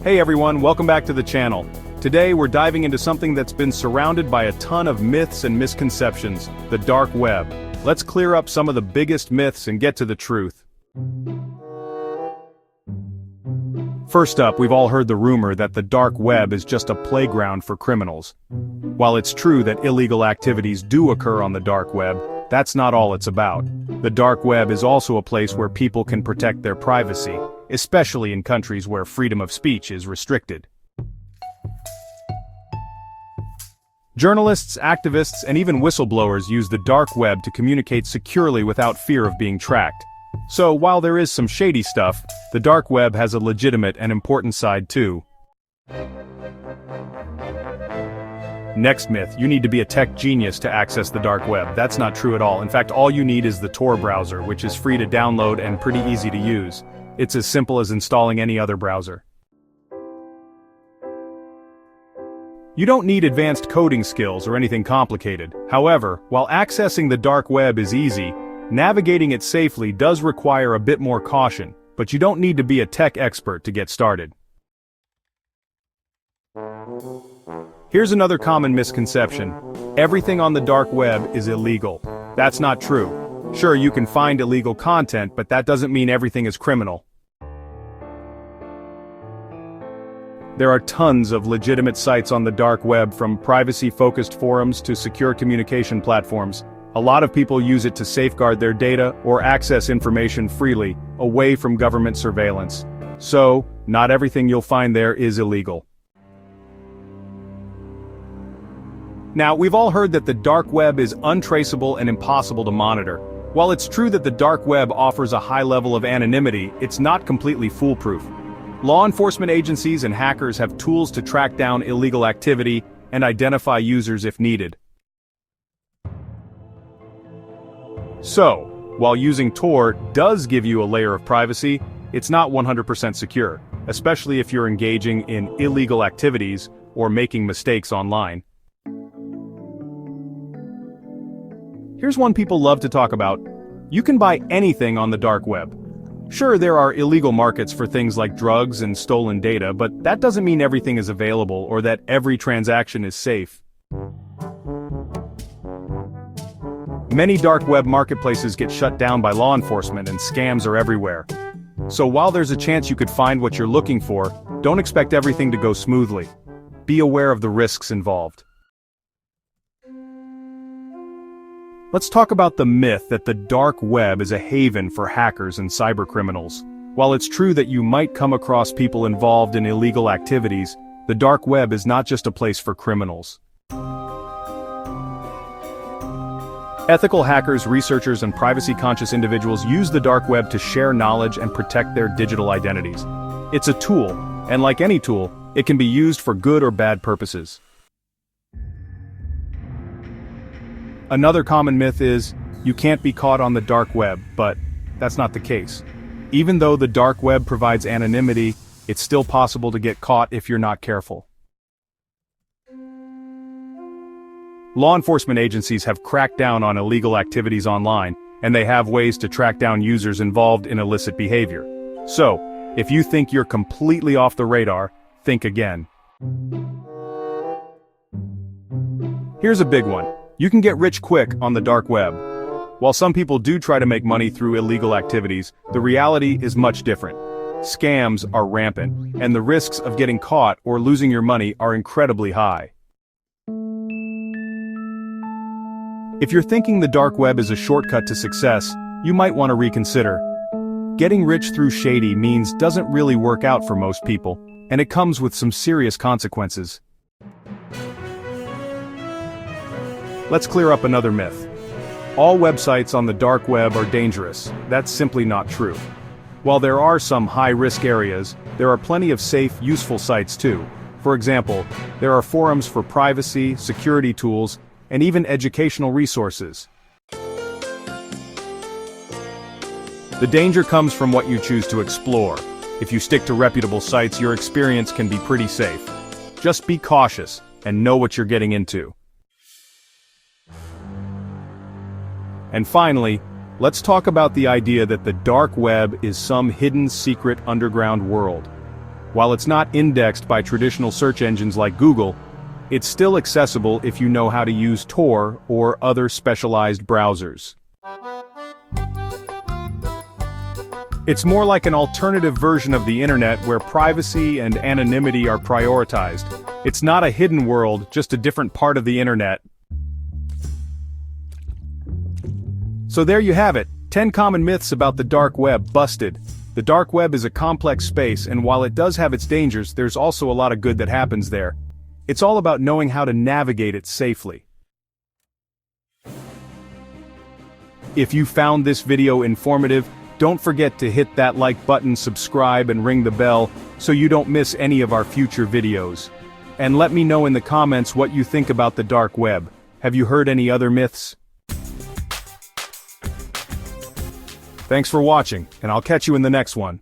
Hey everyone, welcome back to the channel. Today we're diving into something that's been surrounded by a ton of myths and misconceptions, the dark web. Let's clear up some of the biggest myths and get to the truth. First up, we've all heard the rumor that the dark web is just a playground for criminals. While it's true that illegal activities do occur on the dark web, that's not all it's about. The dark web is also a place where people can protect their privacy, especially in countries where freedom of speech is restricted. Journalists, activists, and even whistleblowers use the dark web to communicate securely without fear of being tracked. So while there is some shady stuff, the dark web has a legitimate and important side too. Next myth, you need to be a tech genius to access the dark web. That's not true at all. In fact, all you need is the Tor browser, which is free to download and pretty easy to use. It's as simple as installing any other browser. You don't need advanced coding skills or anything complicated. However, while accessing the dark web is easy, navigating it safely does require a bit more caution, but you don't need to be a tech expert to get started. Here's another common misconception. Everything on the dark web is illegal. That's not true. Sure, you can find illegal content, but that doesn't mean everything is criminal. There are tons of legitimate sites on the dark web, from privacy-focused forums to secure communication platforms. A lot of people use it to safeguard their data or access information freely, away from government surveillance. So, not everything you'll find there is illegal. Now, we've all heard that the dark web is untraceable and impossible to monitor. While it's true that the dark web offers a high level of anonymity, it's not completely foolproof. Law enforcement agencies and hackers have tools to track down illegal activity and identify users if needed. So, while using Tor does give you a layer of privacy, it's not 100% secure, especially if you're engaging in illegal activities or making mistakes online. Here's one people love to talk about. You can buy anything on the dark web. Sure, there are illegal markets for things like drugs and stolen data, but that doesn't mean everything is available or that every transaction is safe. Many dark web marketplaces get shut down by law enforcement and scams are everywhere. So while there's a chance you could find what you're looking for, don't expect everything to go smoothly. Be aware of the risks involved. Let's talk about the myth that the dark web is a haven for hackers and cybercriminals. While it's true that you might come across people involved in illegal activities, the dark web is not just a place for criminals. Ethical hackers, researchers, and privacy-conscious individuals use the dark web to share knowledge and protect their digital identities. It's a tool, and like any tool, it can be used for good or bad purposes. Another common myth is, you can't be caught on the dark web, but that's not the case. Even though the dark web provides anonymity, it's still possible to get caught if you're not careful. Law enforcement agencies have cracked down on illegal activities online, and they have ways to track down users involved in illicit behavior. So, if you think you're completely off the radar, think again. Here's a big one. You can get rich quick on the dark web. While some people do try to make money through illegal activities, the reality is much different. Scams are rampant, and the risks of getting caught or losing your money are incredibly high. If you're thinking the dark web is a shortcut to success, you might want to reconsider. Getting rich through shady means doesn't really work out for most people, and it comes with some serious consequences. Let's clear up another myth. All websites on the dark web are dangerous. That's simply not true. While there are some high-risk areas, there are plenty of safe, useful sites too. For example, there are forums for privacy, security tools, and even educational resources. The danger comes from what you choose to explore. If you stick to reputable sites, your experience can be pretty safe. Just be cautious and know what you're getting into. And finally, let's talk about the idea that the dark web is some hidden secret underground world. While it's not indexed by traditional search engines like Google, it's still accessible if you know how to use Tor or other specialized browsers. It's more like an alternative version of the internet where privacy and anonymity are prioritized. It's not a hidden world, just a different part of the internet. So there you have it, 10 common myths about the dark web busted. The dark web is a complex space, and while it does have its dangers, there's also a lot of good that happens there. It's all about knowing how to navigate it safely. If you found this video informative, don't forget to hit that like button, subscribe, and ring the bell so you don't miss any of our future videos. And let me know in the comments what you think about the dark web. Have you heard any other myths? Thanks for watching, and I'll catch you in the next one.